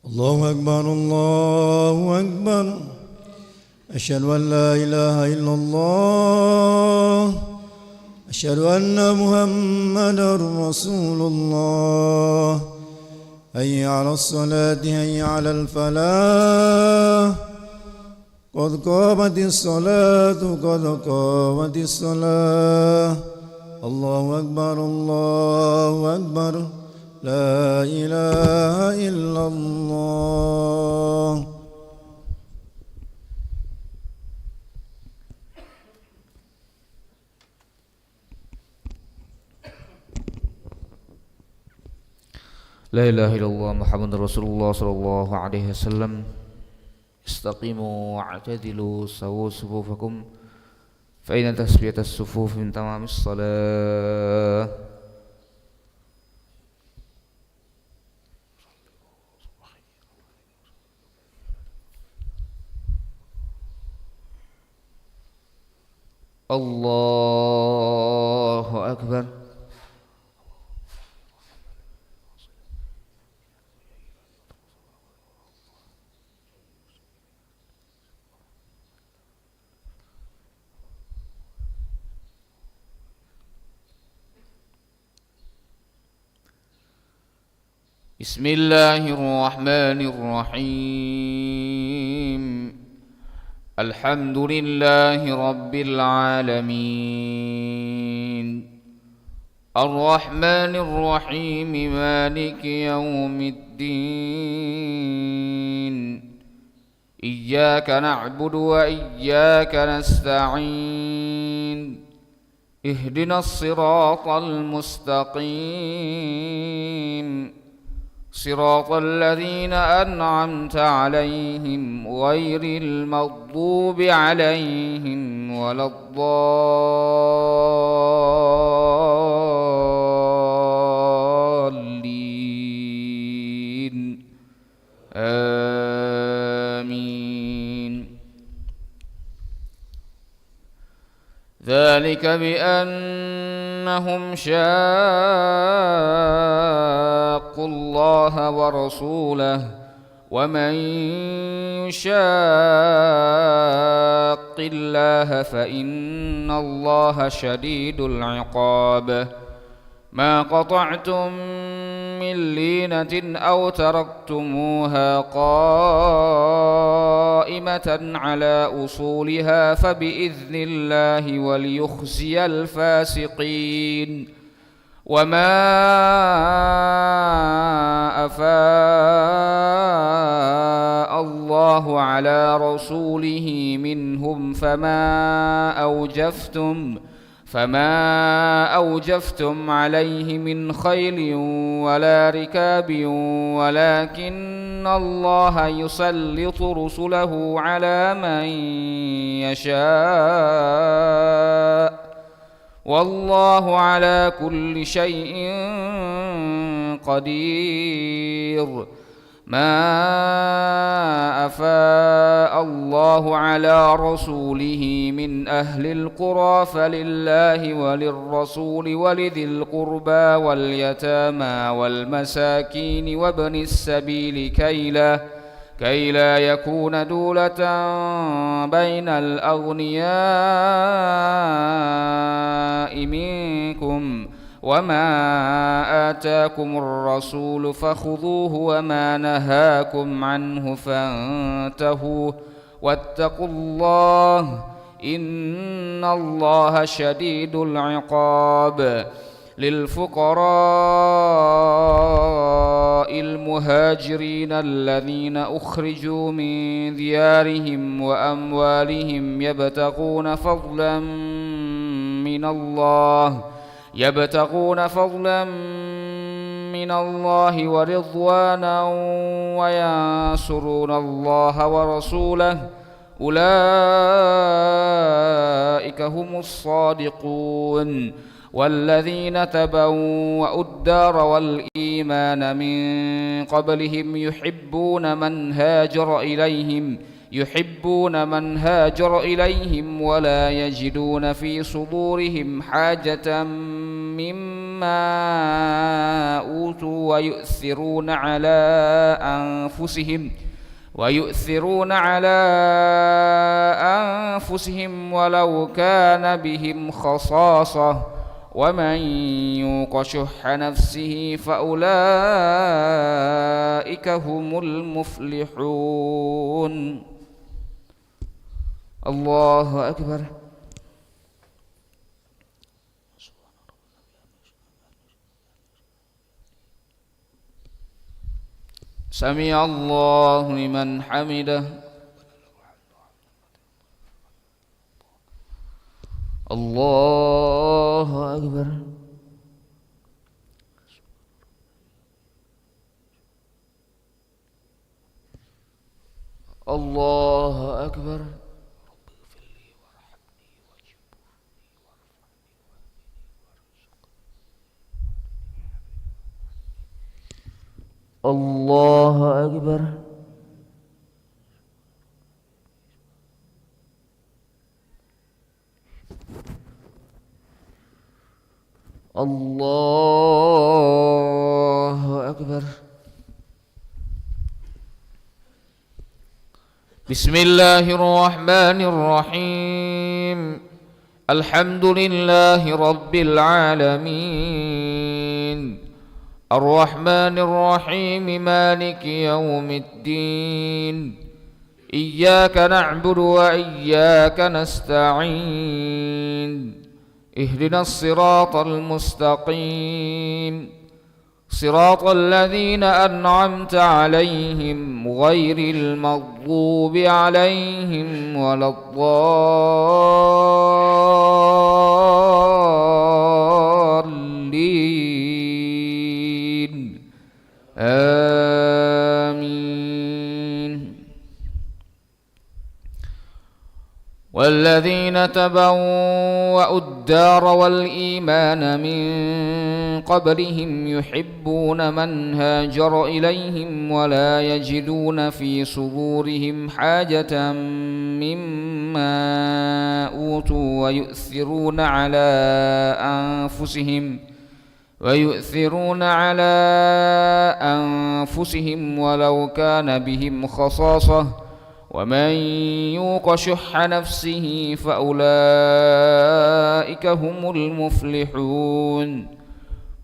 الله أكبر الله أكبر أشهد أن لا إله إلا الله أشهد أن محمدا رسول الله حي على الصلاة حي على الفلاح قد قامت الصلاة قد قامت الصلاة الله أكبر الله أكبر لا إله إلا الله لا إله إلا الله محمد رسول الله صلى الله عليه وسلم استقيموا واعتدلوا سووا صفوفكم فإن تسبية الصفوف من تمام الصلاة الله أكبر بسم الله الرحمن الرحيم الحمد لله رب العالمين الرحمن الرحيم مالك يوم الدين إياك نعبد وإياك نستعين اهدنا الصراط المستقيم صراط الذين أنعمت عليهم غير المغضوب عليهم ولا الضالين آمين ذلك بأنهم شاقوا الله ورسوله ومن يشاق الله فإن الله شديد العقاب ما قطعتم من لينة أو تركتموها قائمة على أصولها فبإذن الله وليخزي الفاسقين وما أفاء الله على رسوله منهم فما أوجفتم عليه من خيل ولا ركاب ولكن الله يسلط رسله على من يشاء والله على كل شيء قدير ما أفاء الله على رسوله من أهل القرى فلله وللرسول ولذي القربى واليتامى والمساكين وابن السبيل كي لا يكون دولة بين الأغنياء منكم وما آتاكم الرسول فخذوه وما نهاكم عنه فانتهوا واتقوا الله إن الله شديد العقاب للفقراء المهاجرين الذين أخرجوا من ديارهم وأموالهم يبتغون فضلا من الله ورضوانا وينصرون الله ورسوله أولئك هم الصادقون والذين تبوأوا الدار والإيمان من قبلهم يحبون من هاجر إليهم ولا يجدون في صدورهم حاجة مما ما أوتوا ويؤثرون على أنفسهم ولو كان بهم خصاصة ومن يوق شح نفسه فأولئك هم المفلحون. الله أكبر. سمع الله لمن حمده. الله أكبر. الله أكبر. الله أكبر. الله أكبر. بسم الله الرحمن الرحيم. الحمد لله رب العالمين الرحمن الرحيم مالك يوم الدين إياك نعبد وإياك نستعين اهدنا الصراط المستقيم صراط الذين أنعمت عليهم غير المغضوب عليهم ولا الضالين آمين. والذين تبوأوا الدار والإيمان من قبلهم يحبون من هاجر إليهم ولا يجدون في صدورهم حاجة مما أوتوا ويؤثرون على أنفسهم ولو كان بهم خصاصة ومن يوق شح نفسه فأولئك هم المفلحون.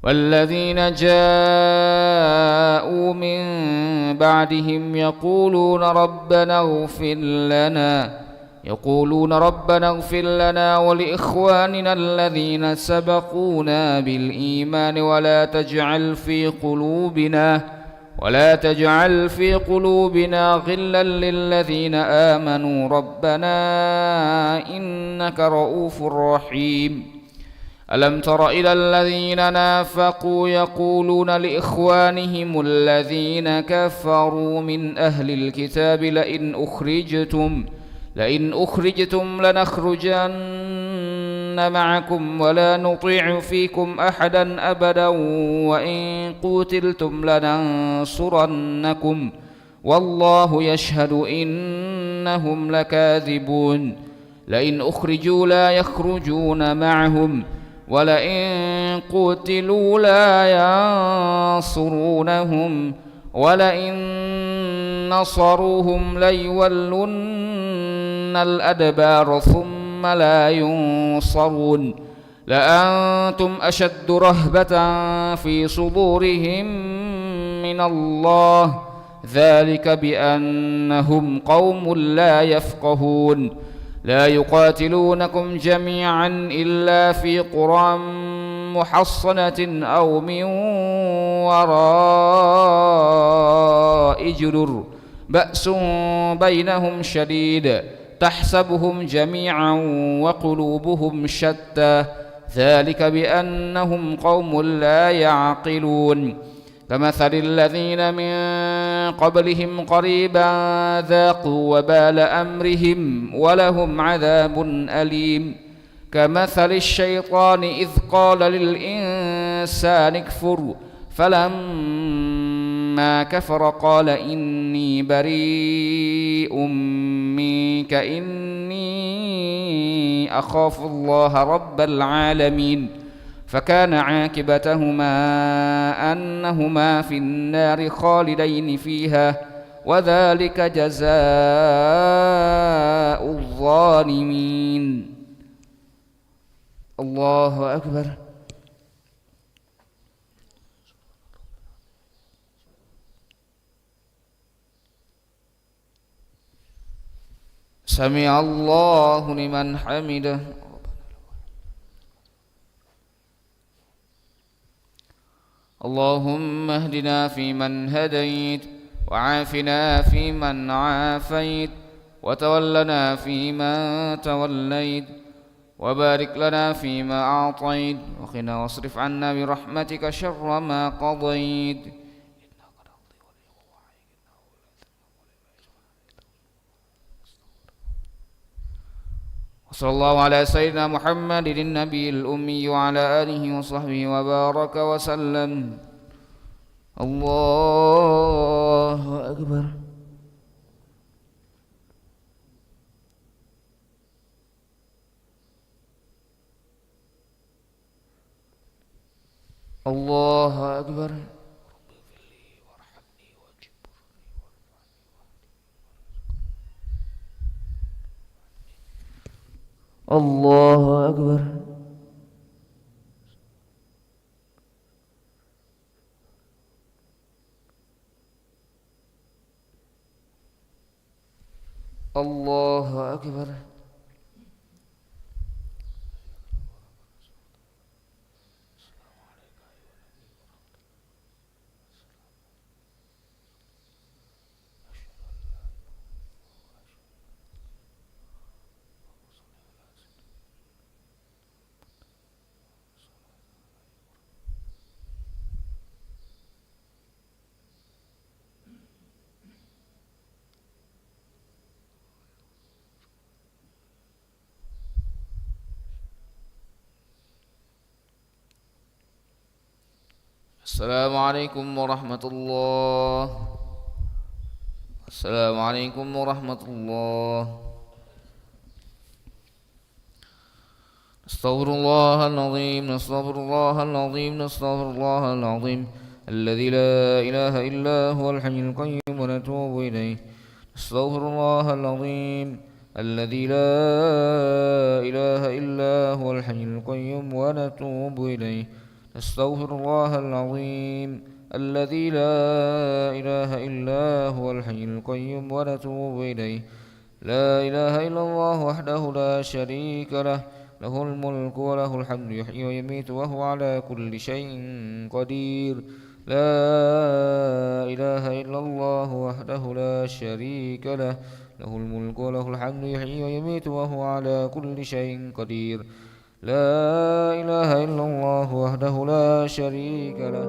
والذين جاءوا من بعدهم يقولون ربنا اغفر لنا ولإخواننا الذين سبقونا بالإيمان ولا تجعل في قلوبنا غلا للذين آمنوا ربنا إنك رؤوف رحيم. ألم تر إلى الذين نافقوا يقولون لإخوانهم الذين كفروا من أهل الكتاب لئن أخرجتم لنخرجن معكم ولا نطيع فيكم أحدا أبدا وإن قوتلتم لننصرنكم والله يشهد إنهم لكاذبون. لئن أخرجوا لا يخرجون معهم ولئن قوتلوا لا ينصرونهم ولئن نصروهم ليولن الأدبار ثم لا ينصرون. لأنتم أشد رهبة في صدورهم من الله ذلك بأنهم قوم لا يفقهون. لا يقاتلونكم جميعا إلا في قرى محصنة أو من وراء جدر بأس بينهم شديد تحسبهم جميعا وقلوبهم شتى ذلك بأنهم قوم لا يعقلون. كمثل الذين من قبلهم قريبا ذاقوا وبال أمرهم ولهم عذاب أليم. كمثل الشيطان إذ قال للإنسان اكفر فلما كفر قال إني بريء منك إني أخاف الله رب العالمين. فكان عاقبتهما أنهما في النار خالدين فيها وذلك جزاء الظالمين. الله أكبر. سمع الله لمن حمده. اللهم اهدنا فيمن هديت وعافنا فيمن عافيت وتولنا فيمن توليت وبارك لنا فيما أعطيت وقنا واصرف عنا برحمتك شر ما قضيت. وصلى الله على سيدنا محمد النبي الأمي وعلى آله وصحبه وبارك وسلم. الله أكبر. الله أكبر. الله أكبر. الله أكبر. السلام عليكم ورحمة الله. السلام عليكم ورحمة الله. نستغفر الله العظيم نستغفر الله العظيم نستغفر الله العظيم الذي لا إله إلا هو الحي القيوم ونتوب إليه. نستغفر الله العظيم الذي لا إله إلا هو الحي القيوم ونتوب إليه. نستغفر الله العظيم الذي لا إله إلا هو الحي القيوم ونتوب إليه. لا إله إلا الله وحده لا شريك له له الملك وله الحمد يحيي ويميت وهو على كل شيء قدير. لا إله إلا الله وحده لا شريك له له الملك وله الحمد يحيي ويميت وهو على كل شيء قدير. لا إله إلا الله وحده لا شريك له.